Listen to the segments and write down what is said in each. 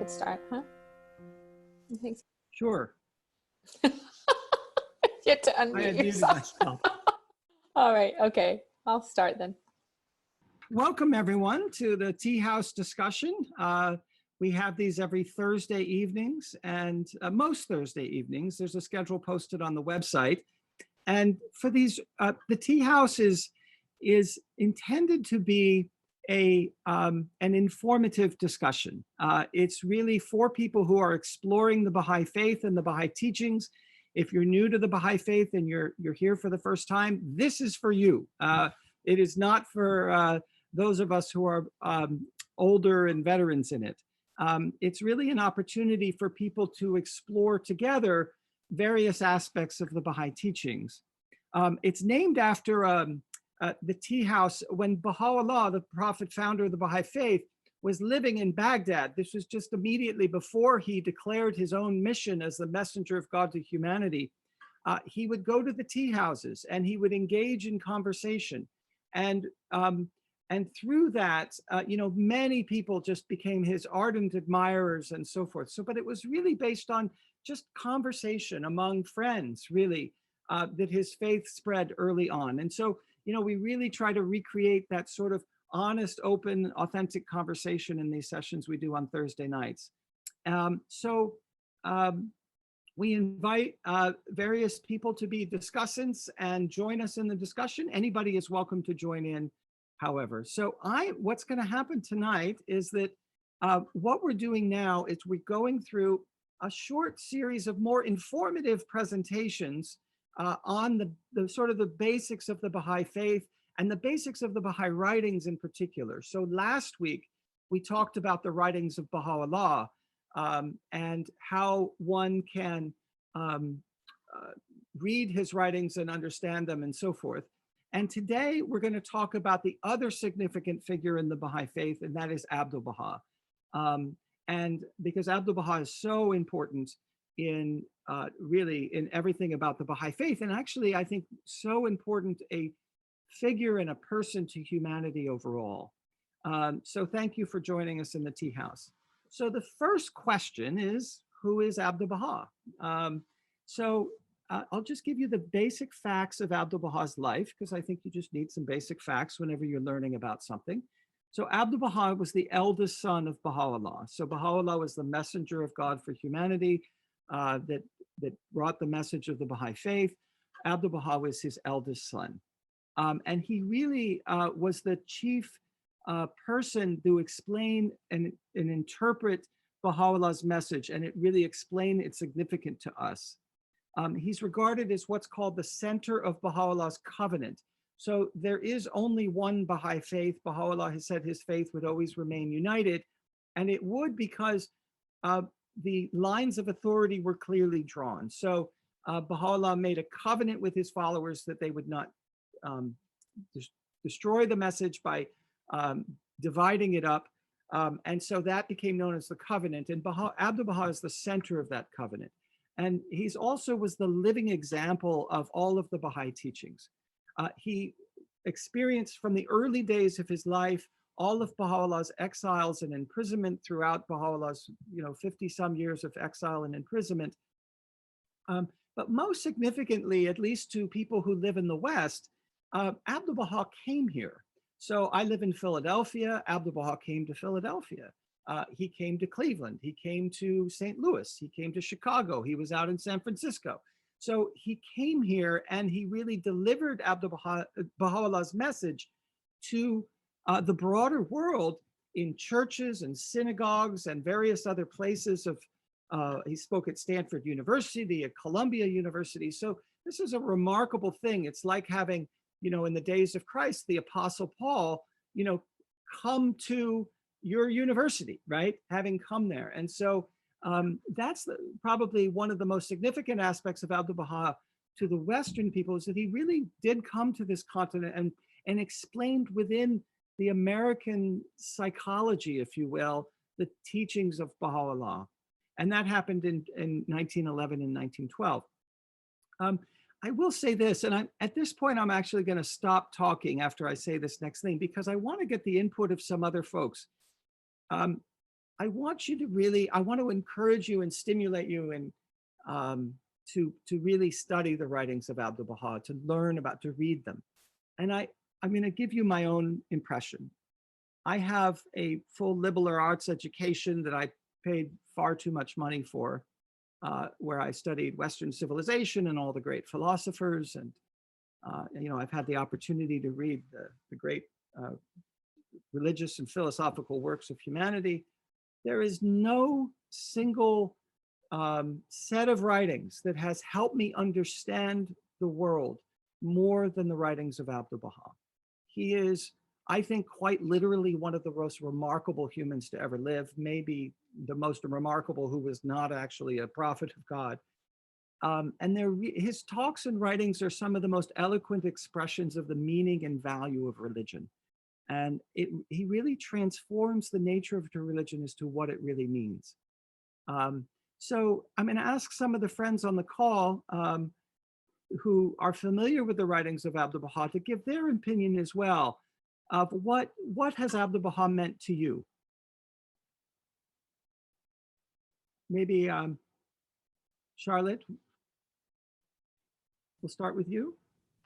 should start, huh? You think so? Sure. You have to I unmute had muted yourself. myself. All right, okay. I'll start then. Welcome everyone to the Tea House discussion. We have these every Thursday evenings, and most Thursday evenings. There's a schedule posted on the website. And for these, the Tea House is intended to be an informative discussion. It's really for people who are exploring the Baha'i Faith and the Baha'i teachings. If you're new to the Baha'i Faith and you're here for the first time, this is for you. It is not for those of us who are older and veterans in it. It's really an opportunity for people to explore together various aspects of the Baha'i teachings. It's named after the tea house when Baha'u'llah, the prophet founder of the Baha'i Faith, was living in Baghdad. This was just immediately before he declared his own mission as the messenger of God to humanity. He would go to the tea houses and he would engage in conversation. And through that, many people just became his ardent admirers and so forth. But it was really based on just conversation among friends, really, that his faith spread early on. And so, we really try to recreate that sort of honest, open, authentic conversation in these sessions we do on Thursday nights. We invite various people to be discussants and join us in the discussion. Anybody is welcome to join in, however. So what's going to happen tonight is that what we're doing now is we're going through a short series of more informative presentations on the sort of the basics of the Baha'i Faith and the basics of the Baha'i writings in particular. So last week, we talked about the writings of Baha'u'llah and how one can read his writings and understand them and so forth. And today, we're going to talk about the other significant figure in the Baha'i Faith, and that is Abdu'l-Baha. And because Abdu'l-Baha is so important in really in everything about the Baha'i Faith, and actually, I think so important a figure and a person to humanity overall. So thank you for joining us in the Tea House. So the first question is, who is Abdu'l-Baha? I'll just give you the basic facts of Abdu'l-Baha's life, because I think you just need some basic facts whenever you're learning about something. So Abdu'l-Baha was the eldest son of Baha'u'llah. So Baha'u'llah was the messenger of God for humanity that brought the message of the Baha'i Faith. Abdu'l-Baha was his eldest son. And he really was the chief person to explain and interpret Baha'u'llah's message, and it really explained its significance to us. He's regarded as what's called the center of Baha'u'llah's covenant. So there is only one Baha'i faith. Baha'u'llah has said his faith would always remain united, and it would because the lines of authority were clearly drawn. So Baha'u'llah made a covenant with his followers that they would not destroy the message by dividing it up. And so that became known as the covenant. And Abdu'l-Baha is the center of that covenant. And he's also was the living example of all of the Baha'i teachings. He experienced from the early days of his life all of Baha'u'llah's exiles and imprisonment throughout Baha'u'llah's 50-some years of exile and imprisonment. But most significantly, at least to people who live in the West, Abdu'l-Baha came here. So I live in Philadelphia. Abdu'l-Baha came to Philadelphia. He came to Cleveland. He came to St. Louis. He came to Chicago. He was out in San Francisco. So he came here and he really delivered Baha'u'llah's message to the broader world in churches and synagogues and various other places he spoke at Stanford University, at Columbia University. So this is a remarkable thing. It's like having, in the days of Christ, the Apostle Paul, come to your university, right? Having come there. And so that's probably one of the most significant aspects of Abdu'l-Baha to the Western people, is that he really did come to this continent and explained within the American psychology, if you will, the teachings of Baha'u'llah. And that happened in 1911 and 1912. I will say this, and at this point, I'm actually going to stop talking after I say this next thing, because I want to get the input of some other folks. I want you to really, I want to encourage you and stimulate you and to really study the writings of Abdu'l-Baha, to learn about, to read them. And I'm going to give you my own impression. I have a full liberal arts education that I paid far too much money for, where I studied Western civilization and all the great philosophers. And, you know, I've had the opportunity to read the great religious and philosophical works of humanity. There is no single set of writings that has helped me understand the world more than the writings of Abdu'l-Baha. He is, I think, quite literally one of the most remarkable humans to ever live, maybe the most remarkable who was not actually a prophet of God. And his talks and writings are some of the most eloquent expressions of the meaning and value of religion. And he really transforms the nature of the religion as to what it really means. So I'm going to ask some of the friends on the call who are familiar with the writings of Abdu'l-Baha to give their opinion as well of what has Abdu'l-Baha meant to you. Maybe Charlotte, we'll start with you.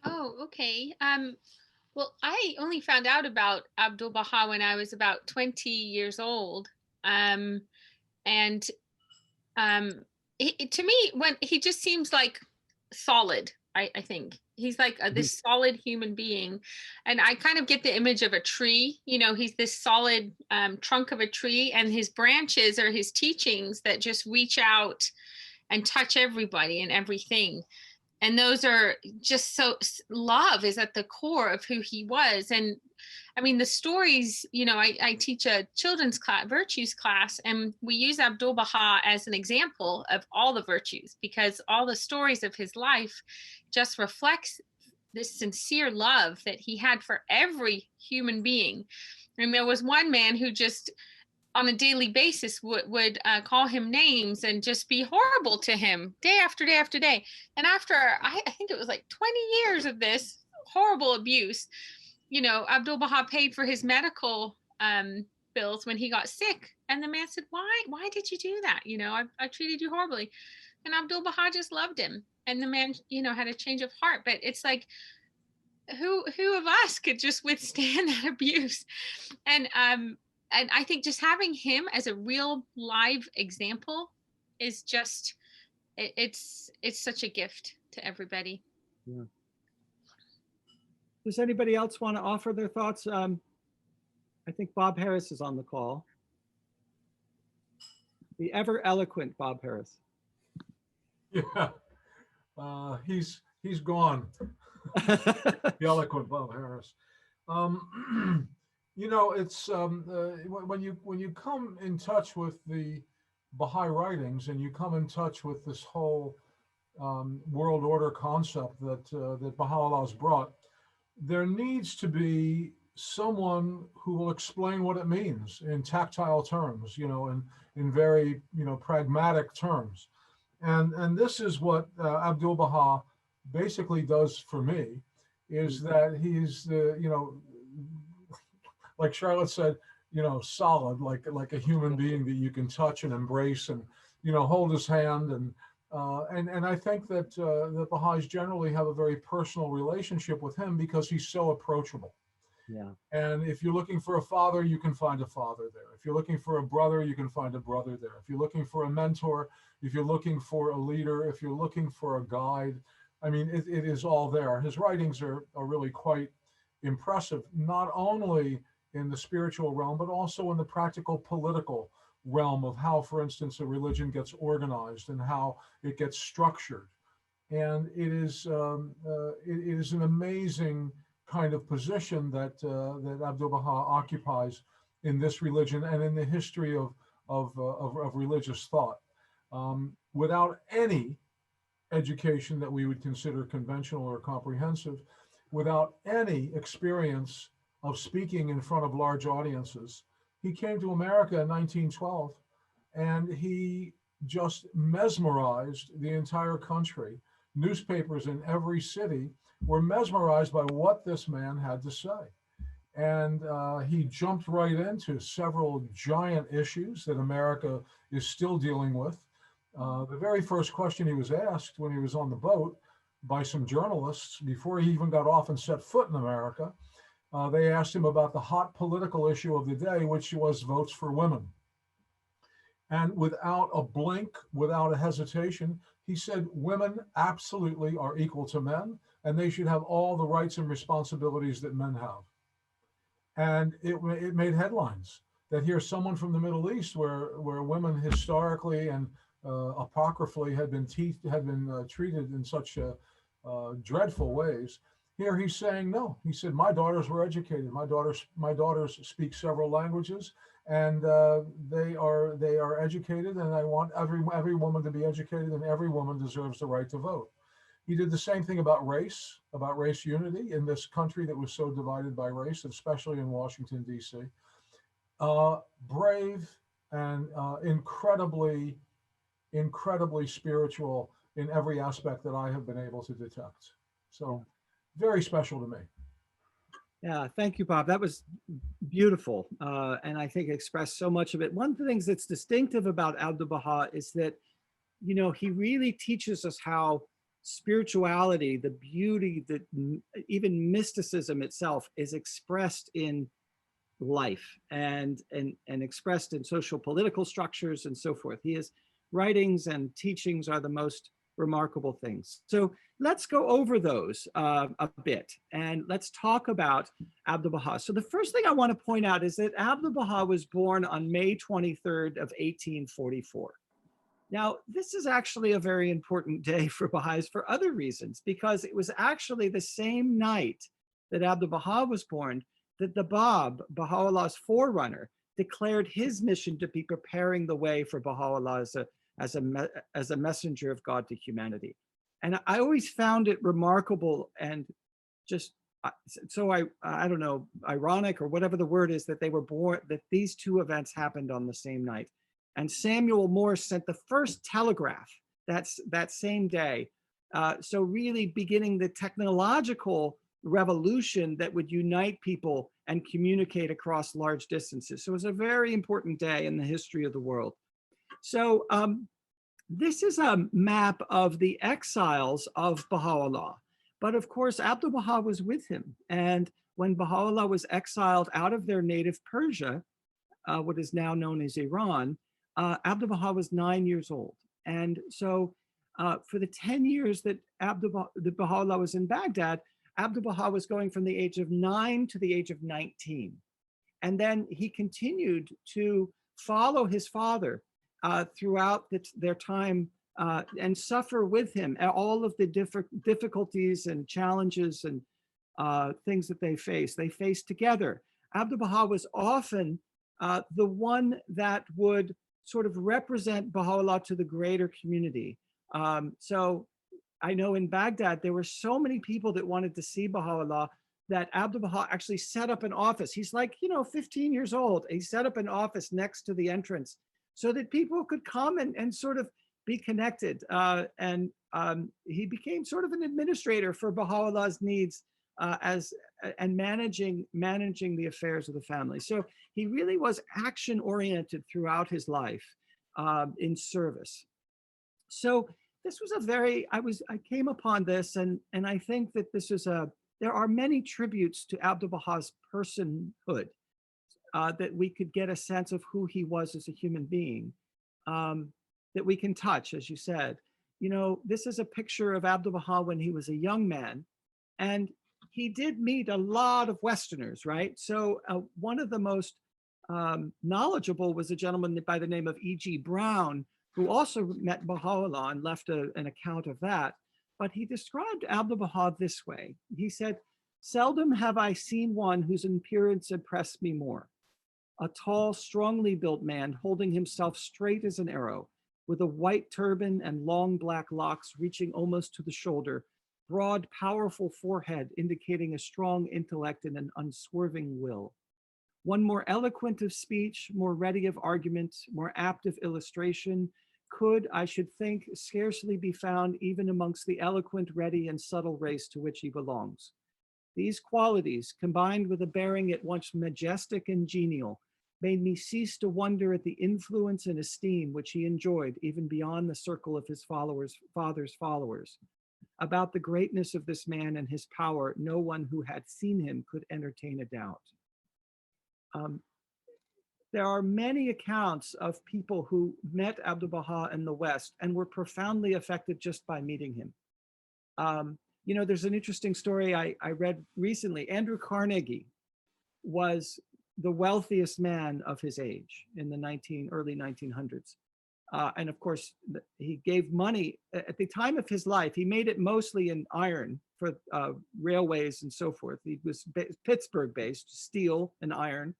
Oh, okay. Well, I only found out about Abdu'l-Baha when I was about 20 years old. And to me, when he just seems like solid, I think he's like this solid human being. And I kind of get the image of a tree, you know, he's this solid trunk of a tree, and his branches are his teachings that just reach out and touch everybody and everything. And those are just so, love is at the core of who he was. And I mean, the stories, you know, I teach a children's class, virtues class, and we use Abdu'l-Baha as an example of all the virtues, because all the stories of his life just reflects this sincere love that he had for every human being. And there was one man who just on a daily basis would call him names and just be horrible to him day after day after day. And after, I think it was like 20 years of this horrible abuse, you know, Abdu'l-Baha paid for his medical bills when he got sick. And the man said, why did you do that? You know, I treated you horribly. And Abdu'l-Baha just loved him. And the man, you know, had a change of heart. But it's like, who of us could just withstand that abuse? And I think just having him as a real live example is just, it's such a gift to everybody. Yeah. Does anybody else want to offer their thoughts? I think Bob Harris is on the call. The ever eloquent Bob Harris. Yeah, he's gone. The eloquent Bob Harris. You know, it's when you come in touch with the Baha'i writings, and you come in touch with this whole world order concept that Baha'u'llah's brought, there needs to be someone who will explain what it means in tactile terms, you know, in very, you know, pragmatic terms. And this is what Abdu'l-Baha basically does for me, is that he's the, you know, like Charlotte said, you know, solid, like a human being that you can touch and embrace and, you know, hold his hand. And I think that the Baha'is generally have a very personal relationship with him because he's so approachable. Yeah. And if you're looking for a father, you can find a father there. If you're looking for a brother, you can find a brother there. If you're looking for a mentor, if you're looking for a leader, if you're looking for a guide, I mean, it is all there. His writings are really quite impressive, not only in the spiritual realm, but also in the practical political realm of how, for instance, a religion gets organized and how it gets structured. And it is an amazing kind of position that Abdu'l-Baha occupies in this religion and in the history of religious thought. Without any education that we would consider conventional or comprehensive, without any experience of speaking in front of large audiences, he came to America in 1912, and he just mesmerized the entire country. Newspapers in every city were mesmerized by what this man had to say. And he jumped right into several giant issues that America is still dealing with. The very first question he was asked when he was on the boat by some journalists, before he even got off and set foot in America, they asked him about the hot political issue of the day, which was votes for women. And without a blink, without a hesitation, he said women absolutely are equal to men, and they should have all the rights and responsibilities that men have. And it made headlines that here's someone from the Middle East where women historically and apocryphally had been treated in such dreadful ways. Here he's saying no. He said, my daughters were educated. My daughters speak several languages, and they are educated. And I want every woman to be educated, and every woman deserves the right to vote. He did the same thing about race unity in this country that was so divided by race, especially in Washington, D.C. Brave and incredibly spiritual in every aspect that I have been able to detect. So very special to me. Yeah, thank you, Bob. That was beautiful. And I think expressed so much of it. One of the things that's distinctive about Abdu'l-Baha is that, you know, he really teaches us how spirituality, the beauty, that even mysticism itself is expressed in life and expressed in social political structures and so forth. His writings and teachings are the most remarkable things. So let's go over those a bit, and let's talk about Abdu'l-Baha. So the first thing I want to point out is that Abdu'l-Baha was born on May 23rd of 1844. Now, this is actually a very important day for Baha'is for other reasons, because it was actually the same night that Abdu'l-Baha was born that the Bab, Baha'u'llah's forerunner, declared his mission to be preparing the way for Baha'u'llah as a messenger of God to humanity. And I always found it remarkable and just so I don't know, ironic or whatever the word is, that they were born, that these two events happened on the same night. And Samuel Morse sent the first telegraph that same day. So really beginning the technological revolution that would unite people and communicate across large distances. So it was a very important day in the history of the world. So this is a map of the exiles of Baha'u'llah. But of course, Abdu'l-Baha was with him. And when Baha'u'llah was exiled out of their native Persia, what is now known as Iran, Abdu'l-Baha was 9 years old. And so for the 10 years that Baha'u'llah was in Baghdad, Abdu'l-Baha was going from the age of 9 to the age of 19. And then he continued to follow his father throughout their time and suffer with him all of the difficulties and challenges and things that they faced together. Abdu'l-Baha was often the one that would sort of represent Baha'u'llah to the greater community. So I know in Baghdad, there were so many people that wanted to see Baha'u'llah that Abdu'l-Baha actually set up an office. He's like, 15 years old. He set up an office next to the entrance so that people could come and sort of be connected. And he became sort of an administrator for Baha'u'llah's needs and managing the affairs of the family. So he really was action oriented throughout his life in service. So this was I came upon this and I think that this is there are many tributes to Abdu'l-Baha's personhood that we could get a sense of who he was as a human being that we can touch, as you said. This is a picture of Abdu'l-Baha when he was a young man, and he did meet a lot of Westerners, right? So one of the most knowledgeable was a gentleman by the name of E.G. Brown, who also met Baha'u'llah and left an account of that. But he described Abdu'l-Baha this way. He said, "Seldom have I seen one whose appearance impressed me more. A tall, strongly built man holding himself straight as an arrow, with a white turban and long black locks reaching almost to the shoulder, broad, powerful forehead indicating a strong intellect and an unswerving will. One more eloquent of speech, more ready of argument, more apt of illustration, could, I should think, scarcely be found even amongst the eloquent, ready, and subtle race to which he belongs. These qualities, combined with a bearing at once majestic and genial, made me cease to wonder at the influence and esteem which he enjoyed even beyond the circle of his father's followers. About the greatness of this man and his power, no one who had seen him could entertain a doubt. There are many accounts of people who met Abdu'l-Baha in the West and were profoundly affected just by meeting him. You know, there's an interesting story I read recently. Andrew Carnegie was the wealthiest man of his age in the early 1900s. And of course, he gave money at the time of his life. He made it mostly in iron for railways and so forth. He was Pittsburgh based, steel and iron.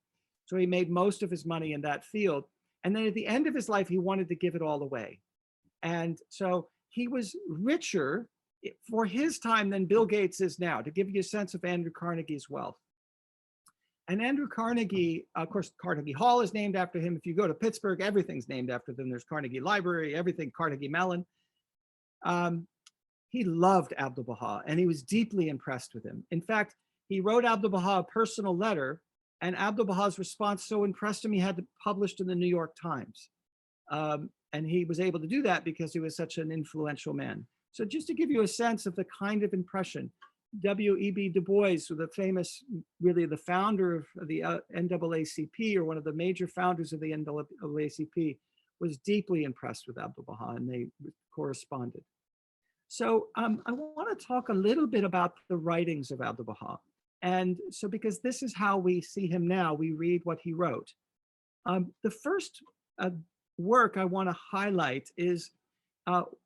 So he made most of his money in that field. And then at the end of his life, he wanted to give it all away. And so he was richer for his time than Bill Gates is now, to give you a sense of Andrew Carnegie's wealth. And Andrew Carnegie, of course, Carnegie Hall is named after him. If you go to Pittsburgh, everything's named after them. There's Carnegie Library, everything, Carnegie Mellon. He loved Abdu'l-Baha and he was deeply impressed with him. In fact, he wrote Abdu'l-Baha a personal letter, and Abdu'l-Baha's response so impressed him, he had it published in the New York Times. And he was able to do that because he was such an influential man. So just to give you a sense of the kind of impression, W.E.B. Du Bois, the famous, really the founder of the NAACP, or one of the major founders of the NAACP, was deeply impressed with Abdu'l-Baha, and they corresponded. So I want to talk a little bit about the writings of Abdu'l-Baha. And so because this is how we see him now, we read what he wrote. The first work I want to highlight is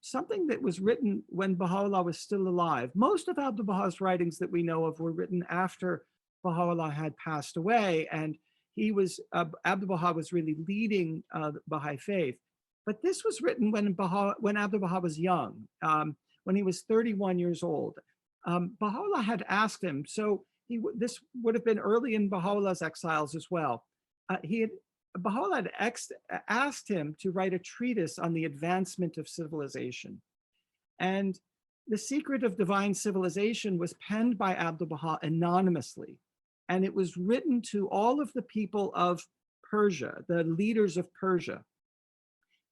something that was written when Baha'u'llah was still alive. Most of Abdu'l-Baha's writings that we know of were written after Baha'u'llah had passed away, and he was, Abdu'l-Baha was really leading the Baha'i Faith. But this was written when Abdu'l-Baha was young, when he was 31 years old. Baha'u'llah had asked him, so this would have been early in Baha'u'llah's exiles as well. Baha'u'llah had asked him to write a treatise on the advancement of civilization. And The Secret of Divine Civilization was penned by Abdu'l-Baha anonymously. And it was written to all of the people of Persia, the leaders of Persia.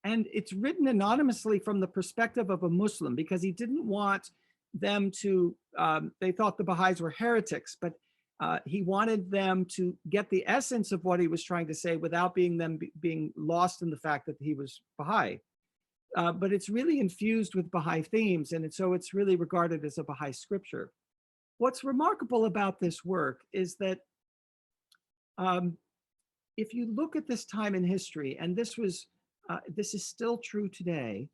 And it's written anonymously from the perspective of a Muslim, because he didn't want them to, they thought the Baha'is were heretics, but he wanted them to get the essence of what he was trying to say without being lost in the fact that he was Baha'i. But it's really infused with Baha'i themes, and so it's really regarded as a Baha'i scripture. What's remarkable about this work is that if you look at this time in history, and this is still true today,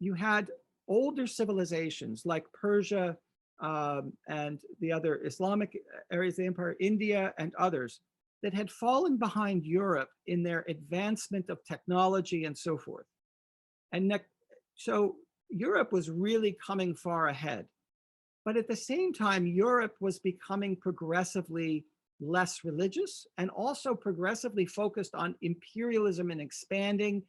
you had older civilizations like Persia and the other Islamic areas of the empire, India and others, that had fallen behind Europe in their advancement of technology and so forth. And so Europe was really coming far ahead. But at the same time, Europe was becoming progressively less religious and also progressively focused on imperialism and expanding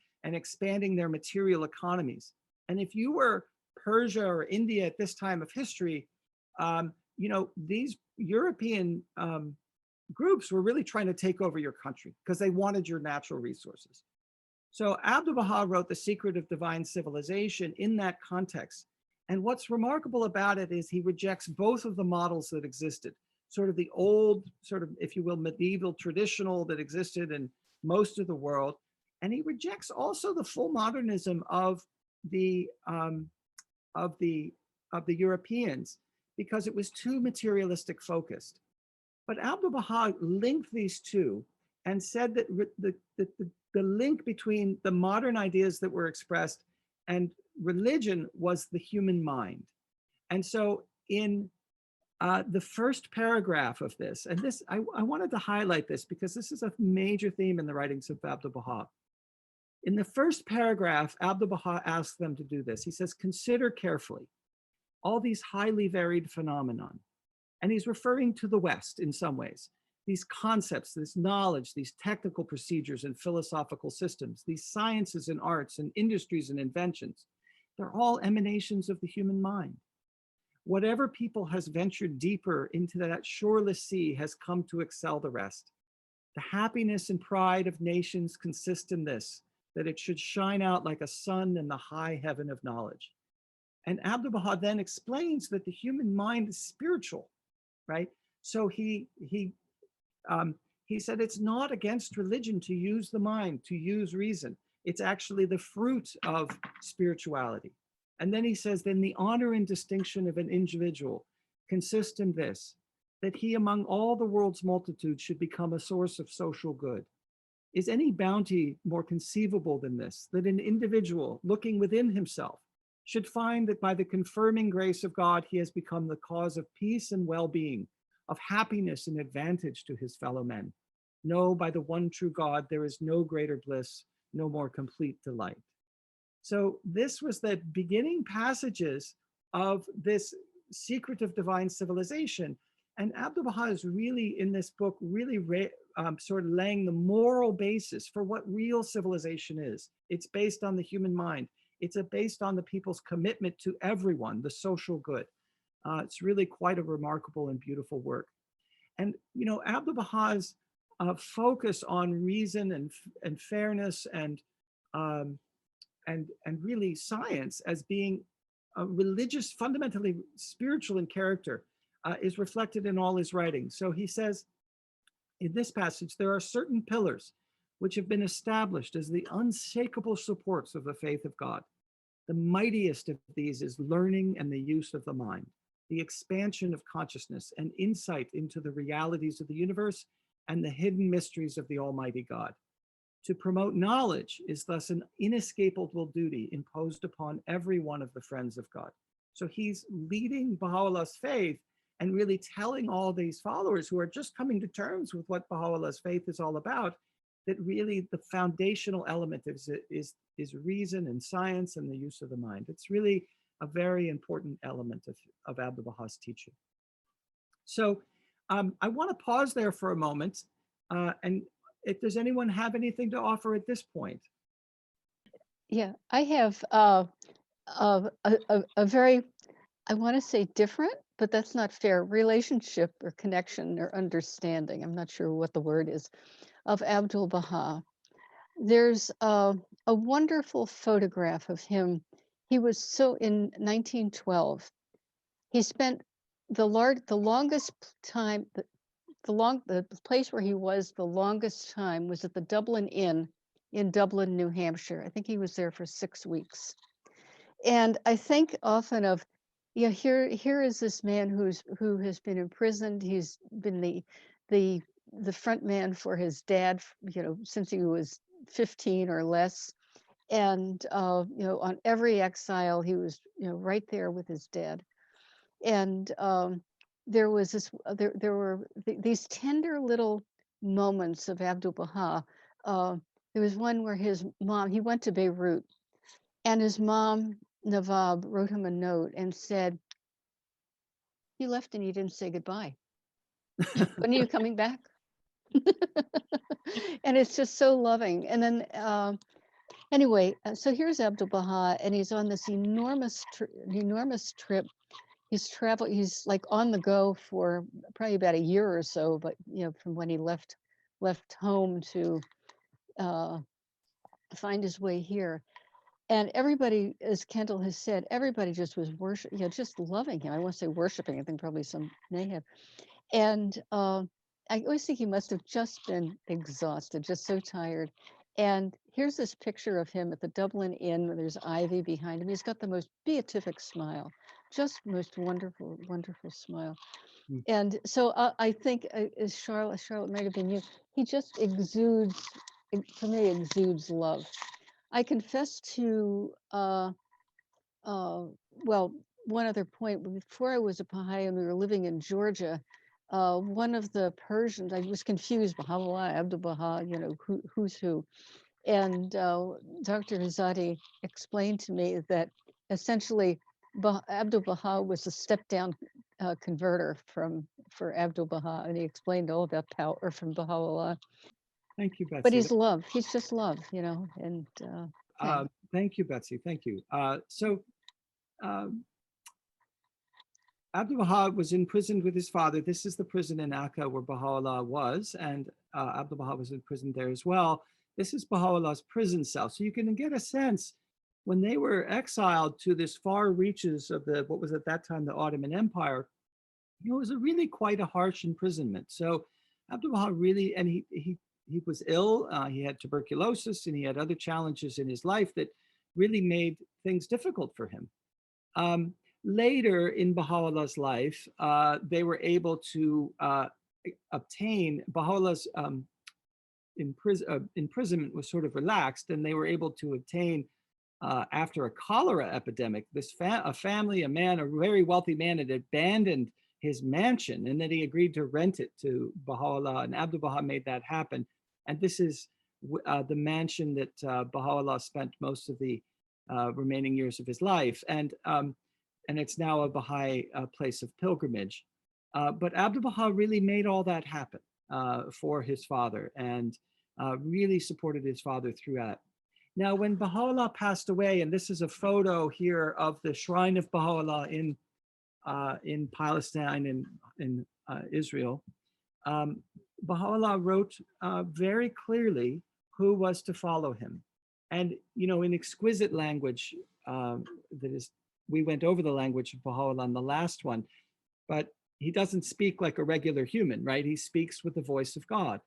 their material economies. And if you were Persia or India at this time of history, these European groups were really trying to take over your country because they wanted your natural resources. So Abdu'l-Baha wrote The Secret of Divine Civilization in that context. And what's remarkable about it is he rejects both of the models that existed, sort of the old, sort of, if you will, medieval traditional that existed in most of the world. And he rejects also the full modernism of the Europeans, because it was too materialistic focused. But Abdu'l-Baha linked these two and said that the link between the modern ideas that were expressed and religion was the human mind. And so in the first paragraph of this, and this, I wanted to highlight this because this is a major theme in the writings of Abdu'l-Baha. In the first paragraph, Abdu'l-Baha asks them to do this. He says, consider carefully all these highly varied phenomenon. And he's referring to the West in some ways. These concepts, this knowledge, these technical procedures and philosophical systems, these sciences and arts and industries and inventions, they're all emanations of the human mind. Whatever people has ventured deeper into that shoreless sea has come to excel the rest. The happiness and pride of nations consist in this, that it should shine out like a sun in the high heaven of knowledge. And Abdu'l-Baha then explains that the human mind is spiritual, right? So he said it's not against religion to use the mind, to use reason. It's actually the fruit of spirituality. And then he says, then the honor and distinction of an individual consist in this, that he among all the world's multitude should become a source of social good. Is any bounty more conceivable than this, that an individual looking within himself should find that by the confirming grace of God, he has become the cause of peace and well-being, of happiness and advantage to his fellow men? No, by the one true God, there is no greater bliss, no more complete delight. So this was the beginning passages of this secret of divine civilization. And Abdu'l-Baha is really, in this book, really sort of laying the moral basis for what real civilization is. It's based on the human mind. It's based on the people's commitment to everyone, the social good. It's really quite a remarkable and beautiful work. And, you know, Abdu'l-Baha's focus on reason and fairness and really science as being religious, fundamentally spiritual in character, is reflected in all his writings. So he says in this passage, there are certain pillars which have been established as the unshakable supports of the faith of God. The mightiest of these is learning and the use of the mind, the expansion of consciousness and insight into the realities of the universe and the hidden mysteries of the Almighty God. To promote knowledge is thus an inescapable duty imposed upon every one of the friends of God. So he's leading Baha'u'llah's faith and really telling all these followers who are just coming to terms with what Baha'u'llah's faith is all about, that really the foundational element is reason and science and the use of the mind. It's really a very important element of Abdu'l-Baha's teaching. So I want to pause there for a moment, and if does anyone have anything to offer at this point? Yeah, I have a very, I want to say different, but that's not fair, relationship or connection or understanding, I'm not sure what the word is, of Abdu'l-Baha. There's a wonderful photograph of him. He was in 1912. He spent the longest time, the place where he was the longest time was at the Dublin Inn in Dublin, New Hampshire. I think he was there for 6 weeks. And I think often of, you know, here is this man who has been imprisoned. He's been the front man for his dad, you know, since he was 15 or less. And you know, on every exile, he was, you know, right there with his dad. And there was this, there were these tender little moments of Abdu'l-Baha. There was one where his mom, he went to Beirut, and his mom, Nawab, wrote him a note and said, "You left and you didn't say goodbye. When are you coming back?" And it's just so loving. And then anyway, so here's Abdu'l-Baha, and he's on this enormous trip. He's like on the go for probably about a year or so, but you know, from when he left home to find his way here. And everybody, as Kendall has said, everybody just was worshiping, you know, just loving him. I won't say worshiping, I think probably some may have. And I always think he must have just been exhausted, just so tired. And here's this picture of him at the Dublin Inn, where there's ivy behind him. He's got the most beatific smile, just most wonderful, wonderful smile. Mm. And so I think, as Charlotte might have been you, he just exudes, for me, exudes love. I confess to, well, one other point, before I was a Baha'i and we were living in Georgia, one of the Persians, I was confused, Baha'u'llah, Abdu'l-Baha, you know, who's who. And Dr. Azadi explained to me that essentially Abdu'l-Baha was a step-down converter for Abdu'l-Baha, and he explained all about power from Baha'u'llah. Thank you, Betsy. But he's love. He's just love, you know. And thank you, Betsy. Thank you. So Abdu'l-Baha was imprisoned with his father. This is the prison in Akka where Baha'u'llah was, and Abdu'l-Baha was imprisoned there as well. This is Baha'u'llah's prison cell. So you can get a sense when they were exiled to this far reaches of what was at that time the Ottoman Empire, it was really quite a harsh imprisonment. So Abdu'l-Baha really, and he was ill, he had tuberculosis, and he had other challenges in his life that really made things difficult for him. Later in Baha'u'llah's life, they were able to obtain, Baha'u'llah's imprisonment was sort of relaxed, and they were able to obtain, after a cholera epidemic, a very wealthy man had abandoned his mansion, and then he agreed to rent it to Baha'u'llah, and Abdu'l-Baha made that happen. And this is the mansion that Baha'u'llah spent most of the remaining years of his life. And it's now a Baha'i place of pilgrimage. But Abdu'l-Baha really made all that happen for his father, and really supported his father throughout. Now, when Baha'u'llah passed away, and this is a photo here of the shrine of Baha'u'llah in Palestine and in Israel, Baha'u'llah wrote very clearly who was to follow him. And, in exquisite language, we went over the language of Baha'u'llah in the last one, but he doesn't speak like a regular human, right? He speaks with the voice of God.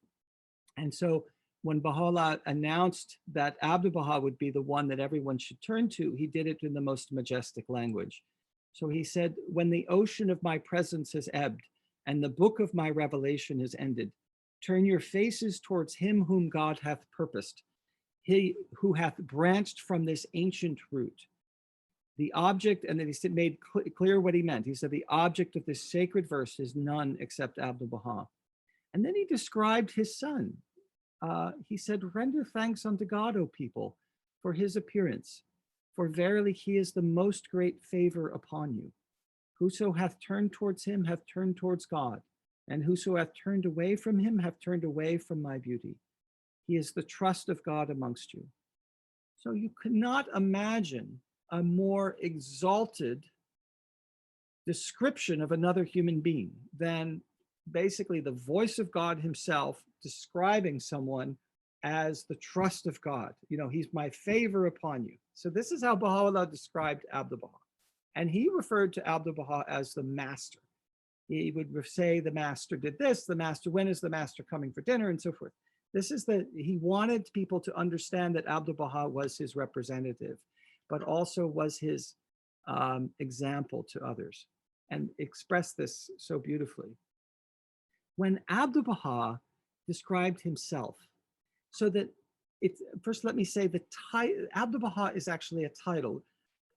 And so when Baha'u'llah announced that Abdu'l-Baha would be the one that everyone should turn to, he did it in the most majestic language. So he said, when the ocean of my presence has ebbed and the book of my revelation has ended, turn your faces towards him whom God hath purposed, he who hath branched from this ancient root. The object, and then he made clear what he meant. He said, the object of this sacred verse is none except Abdu'l-Baha. And then he described his son. He said, render thanks unto God, O people, for his appearance. For verily he is the most great favor upon you. Whoso hath turned towards him hath turned towards God, and whoso hath turned away from him hath turned away from my beauty. He is the trust of God amongst you. So you cannot imagine a more exalted description of another human being than basically the voice of God himself describing someone as the trust of God. He's my favor upon you. So this is how Baha'u'llah described Abdu'l-Baha. And he referred to Abdu'l-Baha as the master. He would say the master did this, the master, when is the master coming for dinner, and so forth. He wanted people to understand that Abdu'l-Baha was his representative, but also was his example to others, and expressed this so beautifully. When Abdu'l-Baha described himself, so that first let me say the Abdu'l-Baha is actually a title.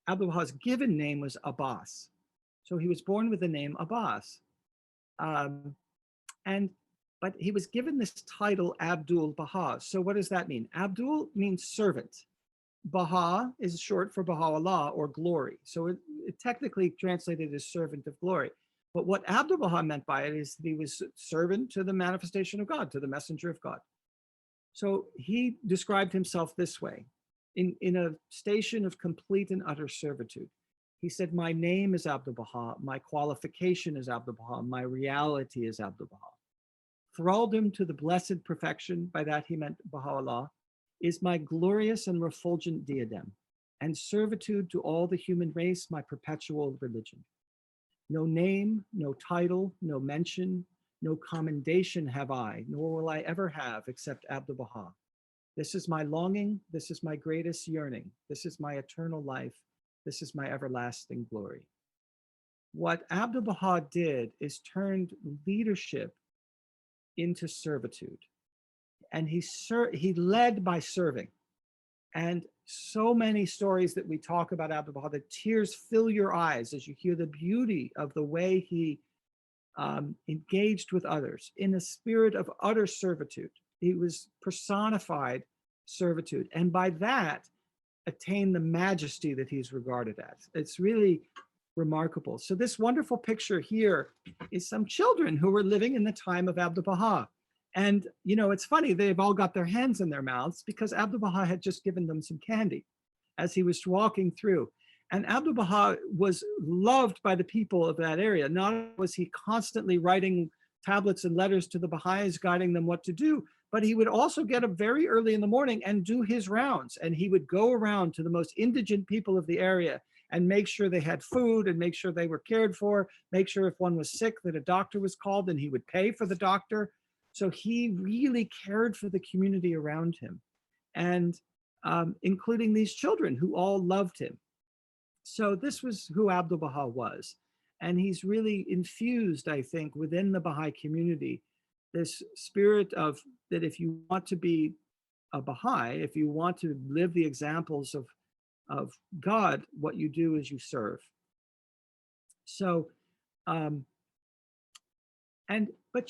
Abdu'l-Baha's given name was Abbas. So he was born with the name Abbas. But he was given this title Abdu'l-Baha. So what does that mean? Abdul means servant. Baha is short for Baha'u'llah, or glory. So it technically translated as servant of glory. But what Abdu'l-Baha meant by it is that he was servant to the manifestation of God, to the messenger of God. So he described himself this way, in a station of complete and utter servitude. He said, my name is Abdu'l-Baha, my qualification is Abdu'l-Baha, my reality is Abdu'l-Baha. Thraldom to the blessed perfection, by that he meant Baha'u'llah, is my glorious and refulgent diadem, and servitude to all the human race my perpetual religion. No name, no title, no mention, no commendation have I, nor will I ever have, except Abdu'l-Baha. This is my longing, this is my greatest yearning, this is my eternal life, this is my everlasting glory. What Abdu'l-Baha did is turned leadership into servitude. And he led by serving. And so many stories that we talk about Abdu'l-Baha, the tears fill your eyes as you hear the beauty of the way he engaged with others in a spirit of utter servitude. He was personified servitude, and by that attained the majesty that he's regarded as. It's really remarkable. So this wonderful picture here is some children who were living in the time of Abdu'l-Baha. And, it's funny, they've all got their hands in their mouths because Abdu'l-Baha had just given them some candy as he was walking through. And Abdu'l-Baha was loved by the people of that area. Not only was he constantly writing tablets and letters to the Baha'is, guiding them what to do, but he would also get up very early in the morning and do his rounds. And he would go around to the most indigent people of the area and make sure they had food and make sure they were cared for, make sure if one was sick that a doctor was called and he would pay for the doctor. So he really cared for the community around him, and including these children who all loved him. So this was who Abdu'l-Baha was. And he's really infused, I think, within the Baha'i community, this spirit of that if you want to be a Baha'i, if you want to live the examples of God, what you do is you serve. So, but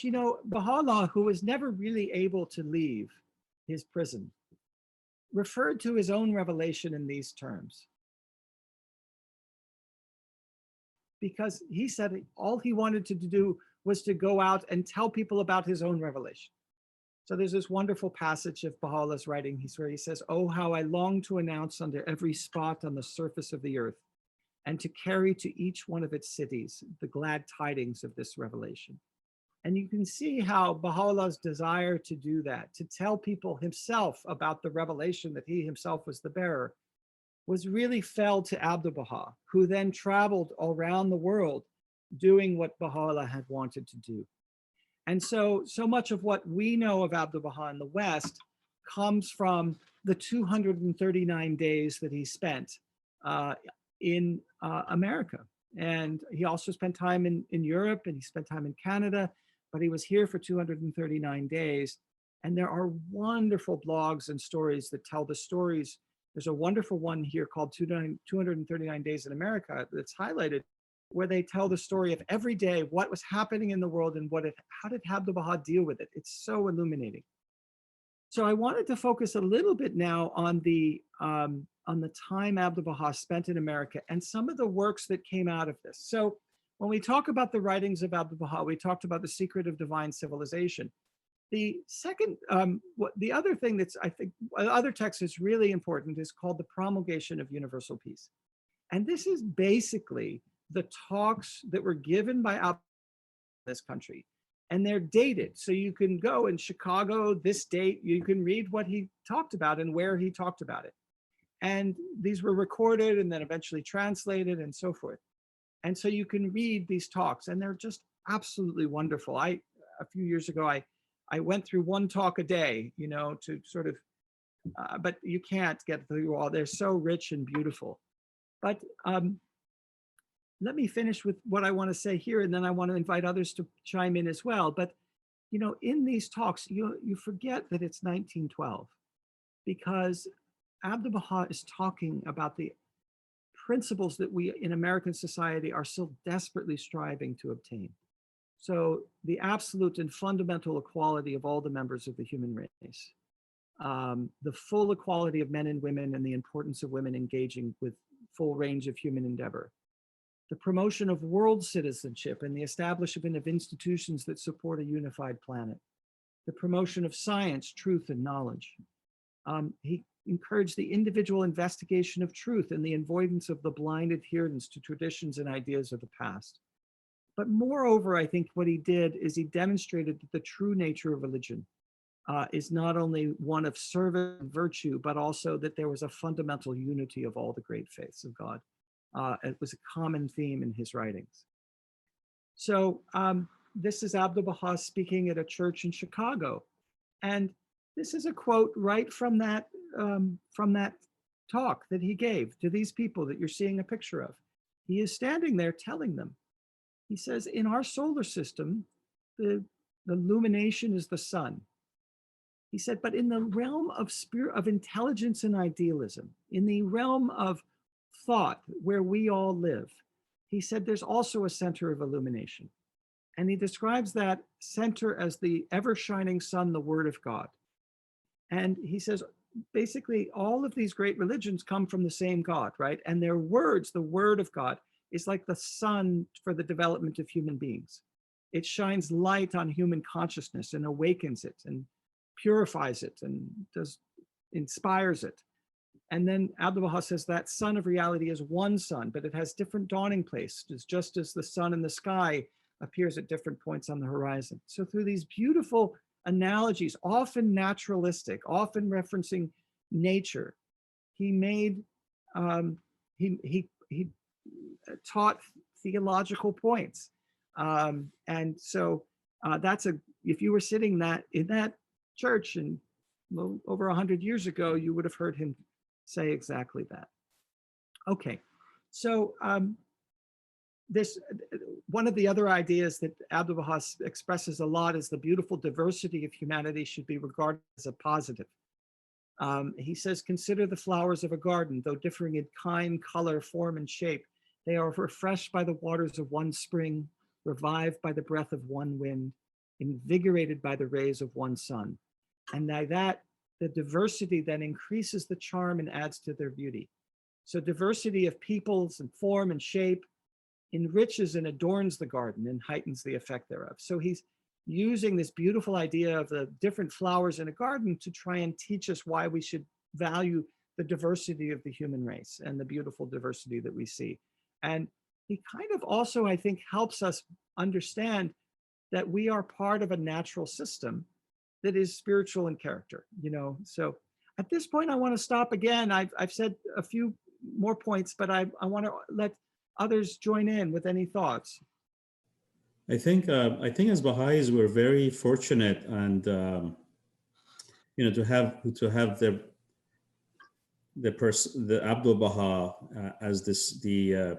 you know, Baha'u'llah, who was never really able to leave his prison, referred to his own revelation in these terms. Because he said all he wanted to do was to go out and tell people about his own revelation. So there's this wonderful passage of Baha'u'llah's writing where he says, "Oh, how I long to announce under every spot on the surface of the earth, and to carry to each one of its cities the glad tidings of this revelation." And you can see how Baha'u'llah's desire to do that, to tell people himself about the revelation that he himself was the bearer, was really fell to Abdu'l-Baha, who then traveled around the world doing what Baha'u'llah had wanted to do. And so much of what we know of Abdu'l-Baha in the West comes from the 239 days that he spent in America. And he also spent time in Europe, and he spent time in Canada, but he was here for 239 days. And there are wonderful blogs and stories that tell the stories. There's a wonderful one here called 239 Days in America that's highlighted, where they tell the story of every day, what was happening in the world and how did Abdu'l-Baha deal with it. It's so illuminating. So I wanted to focus a little bit now on the time Abdu'l-Baha spent in America and some of the works that came out of this. So when we talk about the writings of Abdu'l-Baha, we talked about The Secret of Divine Civilization. The second, the other thing that's, I think, other text is really important is called The Promulgation of Universal Peace. And this is basically the talks that were given by Abdu'l-Baha in this country. And they're dated. So you can go in Chicago, this date, you can read what he talked about and where he talked about it. And these were recorded and then eventually translated and so forth. And so you can read these talks and they're just absolutely wonderful. A few years ago, I went through one talk a day, you know, to sort of, but you can't get through all. They're so rich and beautiful. But let me finish with what I want to say here, and then I want to invite others to chime in as well. But, you know, in these talks, you forget that it's 1912, because Abdu'l-Baha is talking about the principles that we in American society are still desperately striving to obtain. So the absolute and fundamental equality of all the members of the human race, the full equality of men and women, and the importance of women engaging with full range of human endeavor, the promotion of world citizenship and the establishment of institutions that support a unified planet, the promotion of science, truth, and knowledge. He encouraged the individual investigation of truth and the avoidance of the blind adherence to traditions and ideas of the past. But moreover, I think what he did is he demonstrated that the true nature of religion is not only one of service and virtue, but also that there was a fundamental unity of all the great faiths of God. It was a common theme in his writings. So this is Abdu'l-Baha speaking at a church in Chicago. And this is a quote right from that talk that he gave to these people that you're seeing a picture of. He is standing there telling them, he says, in our solar system, the illumination is the sun. He said, but in the realm of spirit, of intelligence and idealism, in the realm of thought where we all live, he said, there's also a center of illumination. And he describes that center as the ever shining sun, the word of God. And he says, basically, all of these great religions come from the same God, right? And their words, the word of God, is like the sun for the development of human beings. It shines light on human consciousness and awakens it and purifies it and inspires it. And then Abdu'l-Baha says that sun of reality is one sun, but it has different dawning places, just as the sun in the sky appears at different points on the horizon. So through these beautiful analogies, often naturalistic, often referencing nature, he made, he taught theological points. And so if you were sitting in that church and over 100 years ago, you would have heard him say exactly that. Okay, so one of the other ideas that Abdu'l-Baha expresses a lot is the beautiful diversity of humanity should be regarded as a positive. He says, consider the flowers of a garden, though differing in kind, color, form, and shape. They are refreshed by the waters of one spring, revived by the breath of one wind, invigorated by the rays of one sun. And by that, the diversity then increases the charm and adds to their beauty. So diversity of peoples and form and shape enriches and adorns the garden and heightens the effect thereof. So he's using this beautiful idea of the different flowers in a garden to try and teach us why we should value the diversity of the human race and the beautiful diversity that we see. And he kind of also, I think, helps us understand that we are part of a natural system that is spiritual in character, So at this point, I want to stop again. I've said a few more points, but I want to let others join in with any thoughts. I think as Baha'is, we're very fortunate and, to have the Abdu'l-Baha as the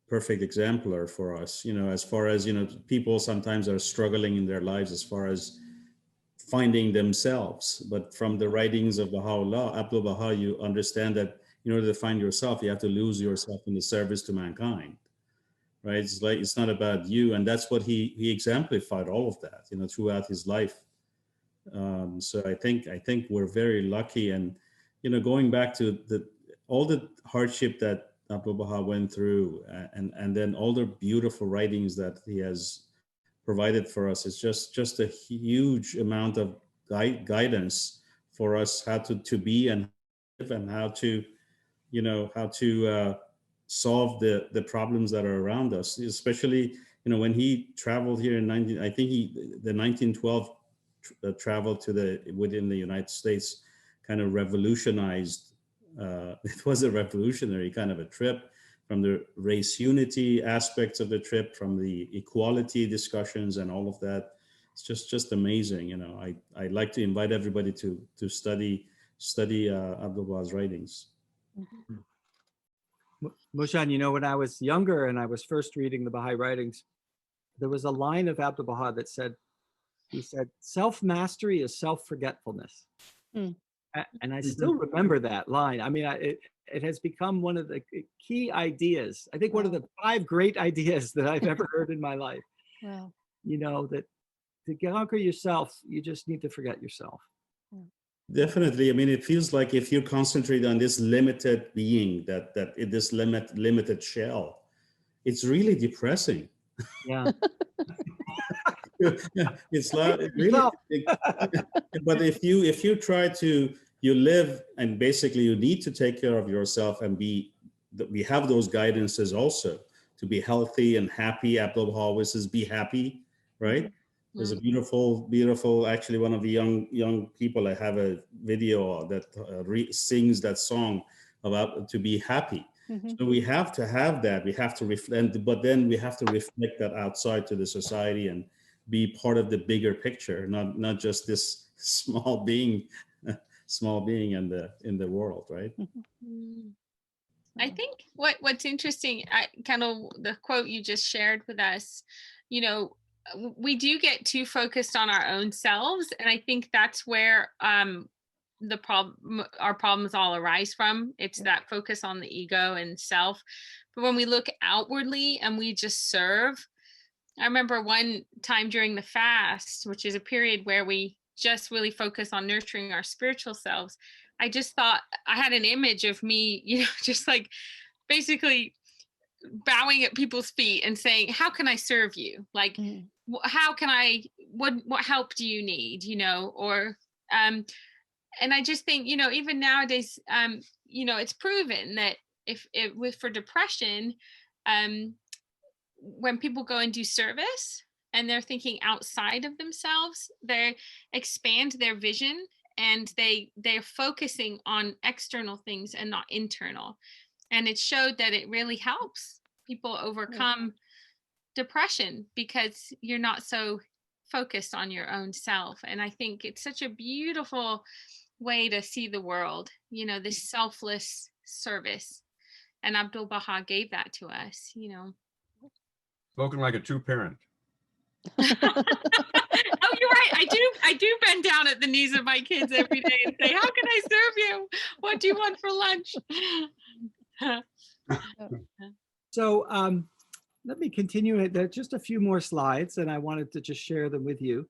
perfect exemplar for us, as far as, people sometimes are struggling in their lives as far as finding themselves. But from the writings of Baha'u'llah, Abdu'l-Baha, you understand that in order to find yourself, you have to lose yourself in the service to mankind, right? It's like, it's not about you. And that's what he exemplified all of that, throughout his life. So I think we're very lucky. And, going back to all the hardship that Abdu'l-Baha went through, and then all the beautiful writings that he has provided for us, it's just a huge amount of guidance for us how to be and live, and how to solve the problems that are around us, especially when he traveled here in 1912 travel within the United States kind of revolutionized. It was a revolutionary kind of a trip, from the race unity aspects of the trip, from the equality discussions and all of that. It's just amazing. I'd like to invite everybody to study Abdu'l-Baha's writings. Mushan, when I was younger and I was first reading the Baha'i writings, there was a line of Abdu'l-Baha that he said, self-mastery is self-forgetfulness. And I still remember that line. I mean, it has become one of the key ideas. I think one of the 5 great ideas that I've ever heard in my life. Wow. That to conquer yourself, you just need to forget yourself. Definitely. I mean, it feels like if you concentrate on this limited being, this limited shell, it's really depressing. Yeah. It's like really, but if you try to, you live, and basically you need to take care of yourself and we have those guidances also to be healthy and happy. Abdu'l-Baha always says, be happy, right? Mm-hmm. There's a beautiful, actually one of the young people, I have a video that sings that song about to be happy. Mm-hmm. So we have to have that. We have to reflect, but then we have to reflect that outside to the society and be part of the bigger picture, not just this small being in the world, right? Mm-hmm. I think what's interesting, kind of the quote you just shared with us, we do get too focused on our own selves, and I think that's where our problems all arise from. It's that focus on the ego and self. But when we look outwardly and we just serve, I remember one time during the fast, which is a period where we just really focus on nurturing our spiritual selves, I just thought, I had an image of me, just like basically bowing at people's feet and saying, how can I serve you? Like, how can I, what help do you need? Or, And I just think, you know, even nowadays, you know, it's proven that for depression, um, when people go and do service and they're thinking outside of themselves, they expand their vision, and they're focusing on external things and not internal. And it showed that it really helps people overcome depression because you're not so focused on your own self. And I think it's such a beautiful way to see the world, you know, this selfless service. And Abdu'l-Baha gave that to us, you know. Spoken like a true parent. Oh, you're right. I do bend down at the knees of my kids every day and say, how can I serve you? What do you want for lunch? So let me continue. There are just a few more slides, and I wanted to just share them with you.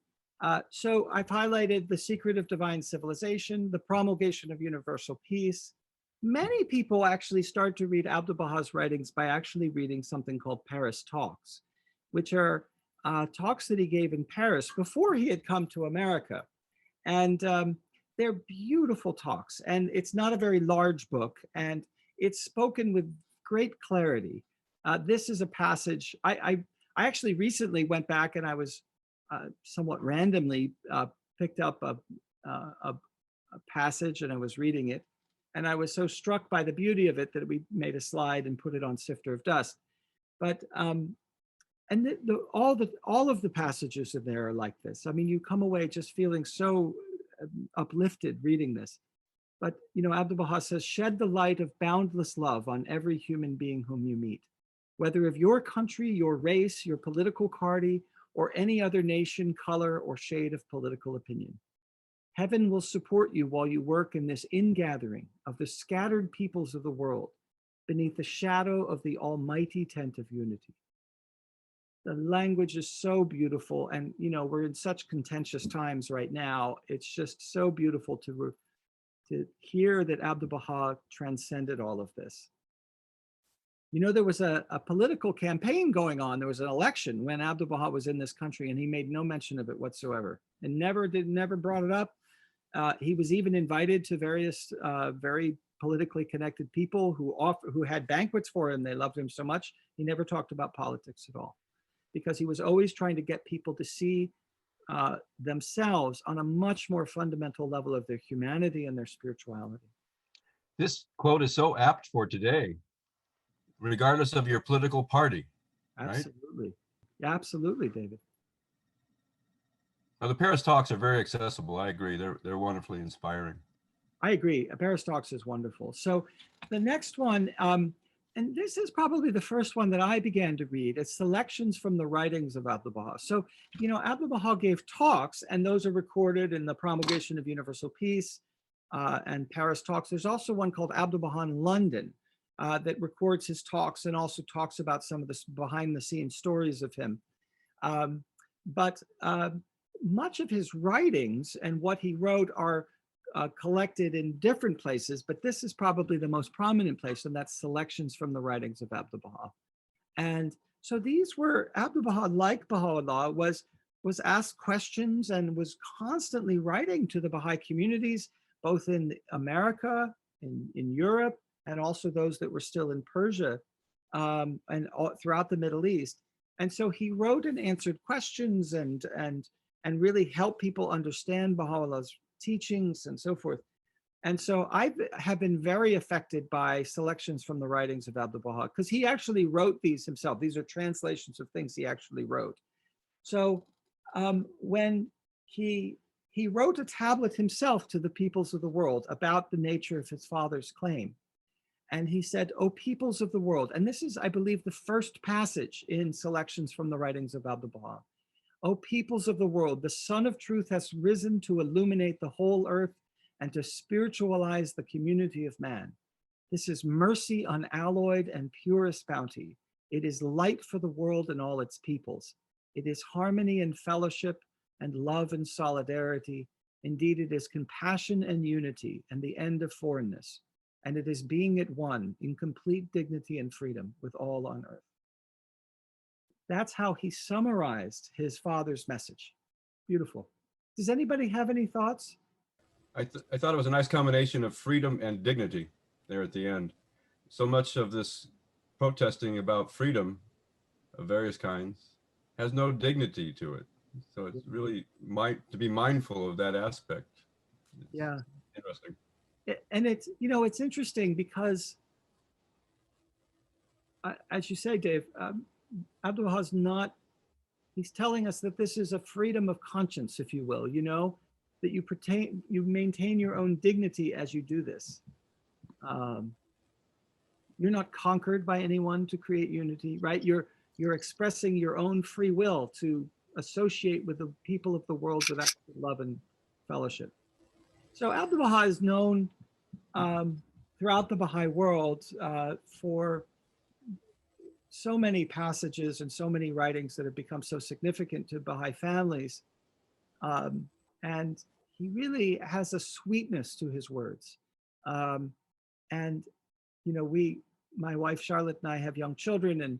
So I've highlighted the secret of divine civilization, the promulgation of universal peace. Many people actually start to read Abdu'l-Baha's writings by actually reading something called Paris Talks, which are talks that he gave in Paris before he had come to America. And they're beautiful talks. And it's not a very large book, and it's spoken with great clarity. This is a passage, I actually recently went back and I was somewhat randomly picked up a passage and I was reading it. And I was so struck by the beauty of it that we made a slide and put it on Sifter of Dust. But, and all of the passages in there are like this. I mean, you come away just feeling so uplifted reading this. But, you know, Abdu'l-Baha says, shed the light of boundless love on every human being whom you meet, whether of your country, your race, your political party, or any other nation, color, or shade of political opinion. Heaven will support you while you work in this ingathering of the scattered peoples of the world beneath the shadow of the almighty tent of unity. The language is so beautiful. And, you know, we're in such contentious times right now. It's just so beautiful to hear that Abdu'l-Baha transcended all of this. You know, there was a political campaign going on. There was an election when Abdu'l-Baha was in this country, and he made no mention of it whatsoever and never brought it up. He was even invited to various very politically connected people who had banquets for him. They loved him so much. He never talked about politics at all, because he was always trying to get people to see themselves on a much more fundamental level of their humanity and their spirituality. This quote is so apt for today, regardless of your political party. Absolutely. Right? Absolutely, David. Now, the Paris Talks are very accessible. I agree. They're wonderfully inspiring. I agree. Paris Talks is wonderful. So the next one, and this is probably the first one that I began to read, it's selections from the writings of Abdu'l-Baha. So, you know, Abdu'l-Baha gave talks, and those are recorded in the Promulgation of Universal Peace and Paris Talks. There's also one called Abdu'l-Baha in London that records his talks and also talks about some of the behind the scenes stories of him. But much of his writings and what he wrote are collected in different places, but this is probably the most prominent place, and that's selections from the writings of Abdu'l-Baha. And so these were, Abdu'l-Baha, like Baha'u'llah, was asked questions and was constantly writing to the Baha'i communities, both in America, in Europe, and also those that were still in Persia and throughout the Middle East. And so he wrote and answered questions and really helped people understand Baha'u'llah's teachings and so forth. And so I have been very affected by selections from the writings of Abdu'l-Baha, because he actually wrote these himself. These are translations of things he actually wrote. So when he wrote a tablet himself to the peoples of the world about the nature of his father's claim. And he said, "O peoples of the world," and this is, I believe, the first passage in selections from the writings of Abdu'l-Baha. "O peoples of the world, the Sun of Truth has risen to illuminate the whole earth and to spiritualize the community of man. This is mercy unalloyed and purest bounty. It is light for the world and all its peoples. It is harmony and fellowship and love and solidarity. Indeed, it is compassion and unity and the end of foreignness. And it is being at one in complete dignity and freedom with all on earth." That's how he summarized his father's message. Beautiful. Does anybody have any thoughts? I thought it was a nice combination of freedom and dignity there at the end. So much of this protesting about freedom of various kinds has no dignity to it. So it's really to be mindful of that aspect. It's Yeah. interesting. And it's, you know, it's interesting because, as you say, Dave, Abdu'l-Baha's not, he's telling us that this is a freedom of conscience, if you will, you know, that you maintain your own dignity as you do this. You're not conquered by anyone to create unity, right? You're expressing your own free will to associate with the people of the world with love and fellowship. So Abdu'l-Baha is known throughout the Baha'i world for so many passages and so many writings that have become so significant to Baha'i families. And he really has a sweetness to his words. And, you know, my wife Charlotte and I have young children, and,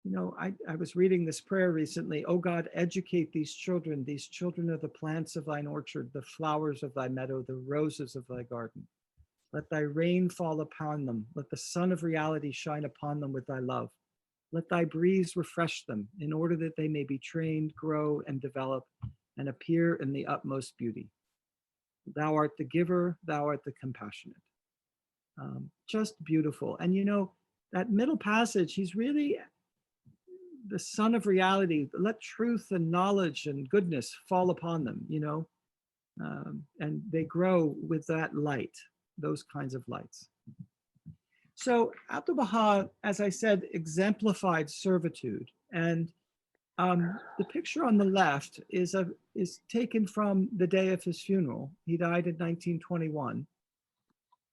you know, I was reading this prayer recently. Oh God, educate these children. These children are the plants of thine orchard, the flowers of thy meadow, the roses of thy garden. Let thy rain fall upon them. Let the sun of reality shine upon them with thy love. Let thy breeze refresh them in order that they may be trained, grow, and develop and appear in the utmost beauty. Thou art the giver, thou art the compassionate. Just beautiful. And you know, that middle passage, he's really the sun of reality. Let truth and knowledge and goodness fall upon them, you know, and they grow with that light, those kinds of lights. So Abdu'l-Baha, as I said, exemplified servitude. And the picture on the left is taken from the day of his funeral. He died in 1921,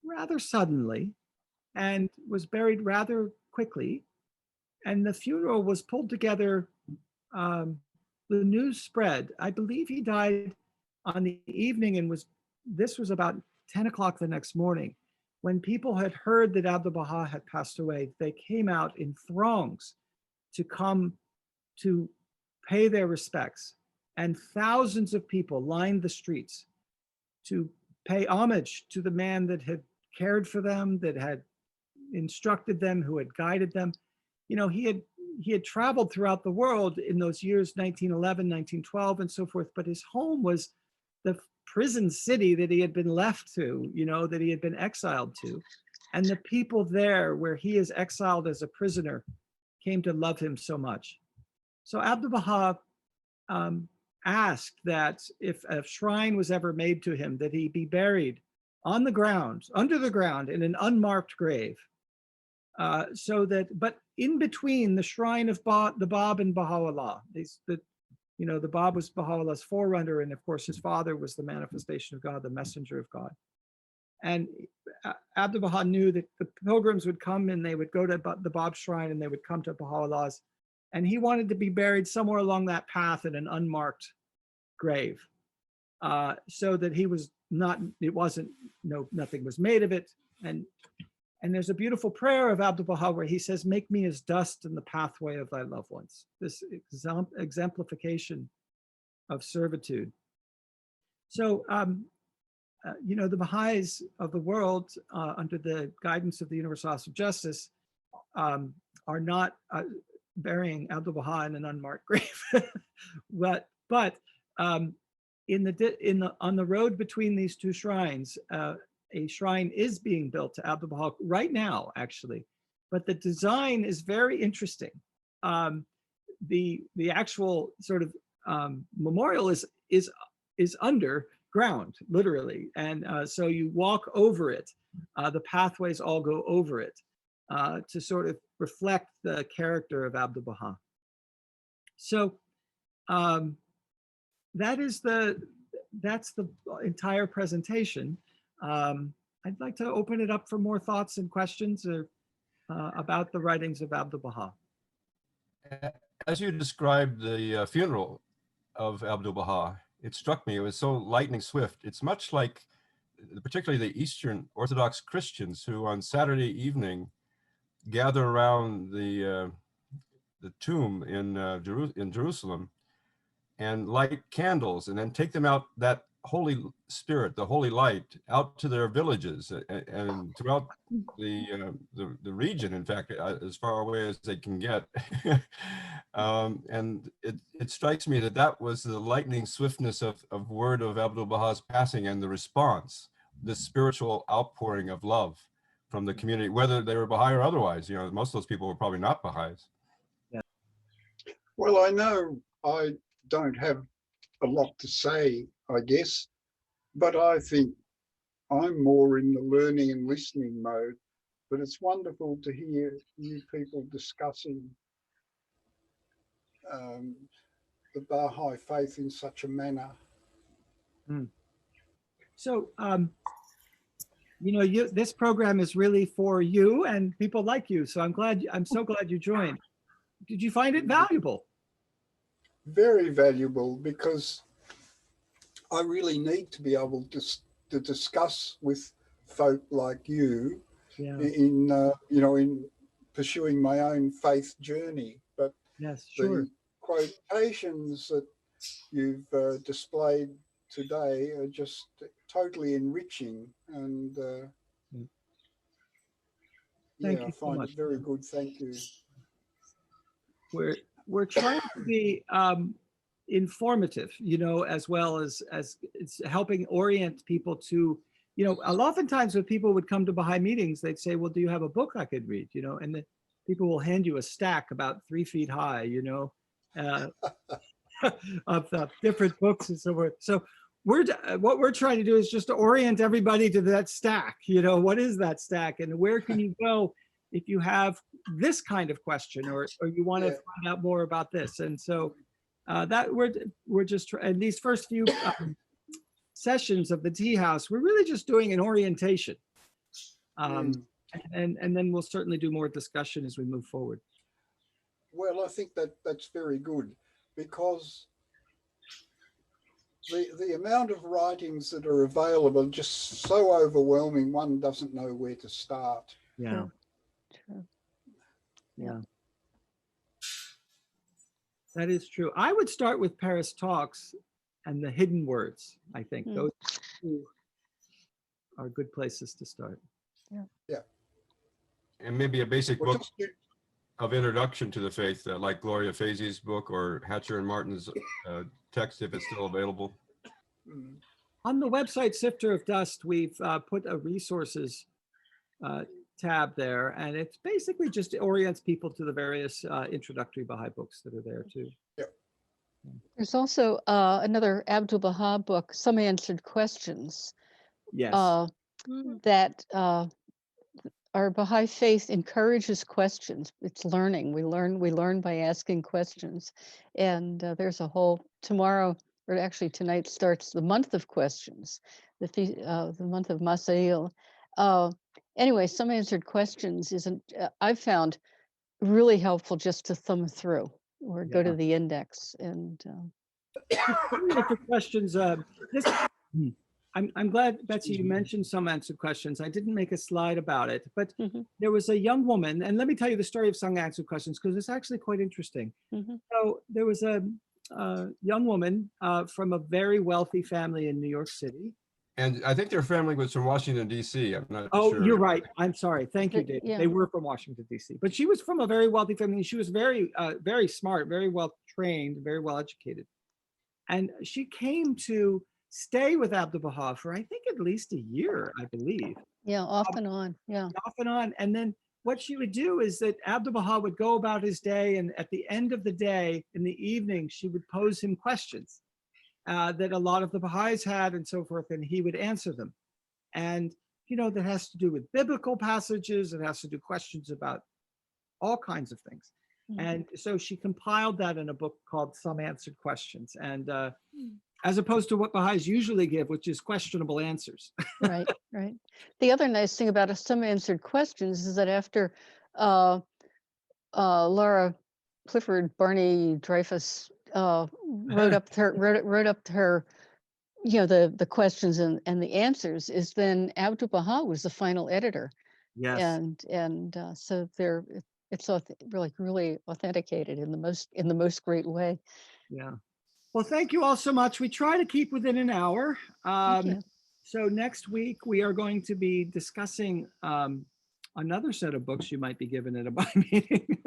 rather suddenly, and was buried rather quickly. And the funeral was pulled together. The news spread. I believe he died on the evening, and this was about 10 o'clock the next morning. When people had heard that Abdu'l-Baha had passed away, they came out in throngs to come to pay their respects. And thousands of people lined the streets to pay homage to the man that had cared for them, that had instructed them, who had guided them. You know, he had traveled throughout the world in those years, 1911, 1912, and so forth, but his home was the prison city that he had been left to, you know, that he had been exiled to. And the people there where he is exiled as a prisoner came to love him so much. So Abdu'l-Baha asked that if a shrine was ever made to him, that he be buried on the ground, under the ground, in an unmarked grave. But in between the shrine of the Bab and Baha'u'llah, you know, the Bab was Baha'u'llah's forerunner, and of course his father was the manifestation of God, the messenger of God. And Abdu'l-Baha knew that the pilgrims would come and they would go to the Bab shrine and they would come to Baha'u'llah's, and he wanted to be buried somewhere along that path in an unmarked grave, so that he was not, it wasn't, nothing was made of it. And there's a beautiful prayer of Abdu'l-Baha where he says, make me as dust in the pathway of thy loved ones. This exemplification of servitude. So, you know, the Baha'is of the world, under the guidance of the Universal House of Justice, are not burying Abdu'l-Baha in an unmarked grave. but on the road between these two shrines, a shrine is being built to Abdu'l-Baha right now, actually, but the design is very interesting. The actual sort of memorial is underground, literally, and so you walk over it. The pathways all go over it to sort of reflect the character of Abdu'l-Baha. So that's the entire presentation. I'd like to open it up for more thoughts and questions about the writings of Abdu'l-Baha. As you described the funeral of Abdu'l-Baha, it struck me, it was so lightning swift. It's much like particularly the Eastern Orthodox Christians who on Saturday evening gather around the tomb in Jerusalem and light candles and then take them out that Holy Spirit, the Holy Light, out to their villages and throughout the region, in fact, as far away as they can get. And it strikes me that that was the lightning swiftness of word of Abdu'l-Baha's passing and the response, the spiritual outpouring of love from the community, whether they were Baha'i or otherwise. Most of those people were probably not Baha'is. Well, I know I don't have a lot to say, I guess, but I think I'm more in the learning and listening mode. But it's wonderful to hear you people discussing the Baha'i faith in such a manner. So, this program is really for you and people like you. So I'm so glad you joined. Did you find it valuable? Very valuable, because I really need to be able to discuss with folk like you in pursuing my own faith journey. But yes, sure. The quotations that you've displayed today are just totally enriching, and Thank you I so find much. it very good. Thank you. We're trying to be informative, as well as it's helping orient people to, oftentimes when people would come to Baha'i meetings, they'd say, well, do you have a book I could read? And the people will hand you a stack about 3 feet high, of different books and so forth. So what we're trying to do is just to orient everybody to that stack. What is that stack, and where can you go if you have this kind of question, or you want to find out more about this? And so that we're just and these first few sessions of the tea house, we're really just doing an orientation, and then we'll certainly do more discussion as we move forward. Well, I think that's very good, because the amount of writings that are available are just so overwhelming, one doesn't know where to start. Yeah. True. Yeah. That is true. I would start with Paris Talks and the hidden words. I think those two are good places to start. Yeah. And maybe a basic book of introduction to the faith, like Gloria Faizy's book or Hatcher and Martin's text, if it's still available. On the website Sifter of Dust, we've put a resources tab there, and it's basically just orients people to the various introductory Baha'i books that are there too. Yeah. There's also another Abdu'l-Baha book, Some Answered Questions. Yes. That our Baha'i faith encourages questions. It's learning. We learn by asking questions. And there's a whole tomorrow, or actually tonight, starts the month of questions, the month of Masail. Anyway, Some Answered Questions isn't, I've found really helpful just to thumb through or go to the index and. Questions. I'm glad, Betsy, you mentioned Some Answered Questions. I didn't make a slide about it, but there was a young woman, and let me tell you the story of Some Answered Questions, because it's actually quite interesting. So there was a young woman from a very wealthy family in New York City. And I think their family was from Washington, D.C. I'm not sure. Oh, you're right. I'm sorry. Thank you, David. They were from Washington, D.C. But she was from a very wealthy family. She was very, very smart, very well trained, very well educated. And she came to stay with Abdu'l-Baha for, I think, at least a year, I believe. Yeah, off and on. Yeah. Off and on. And then what she would do is that Abdu'l-Baha would go about his day, and at the end of the day, in the evening, she would pose him questions that a lot of the Baha'is had and so forth, and he would answer them. And, that has to do with biblical passages. It has to do questions about all kinds of things. And so she compiled that in a book called Some Answered Questions. And as opposed to what Baha'is usually give, which is questionable answers. Right. The other nice thing about Some Answered Questions is that after Laura Clifford Barney Dreyfus wrote up her the questions and the answers, is then Abdu'l-Baha was the final editor. Yes. And so it's really authenticated in the most great way. Yeah. Well, thank you all so much. We try to keep within an hour. Thank you. So next week we are going to be discussing another set of books you might be given at a Baha'i meeting,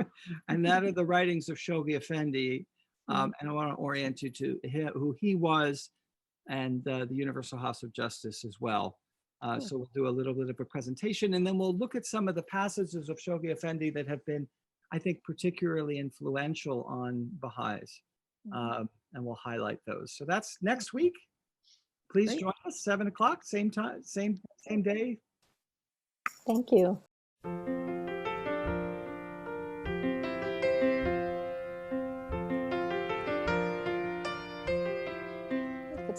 and that are the writings of Shoghi Effendi. And I want to orient you to who he was and the Universal House of Justice as well. So we'll do a little bit of a presentation, and then we'll look at some of the passages of Shoghi Effendi that have been, I think, particularly influential on Baha'is. And we'll highlight those. So that's next week. Please join us, 7 o'clock, same time, same day. Thank you.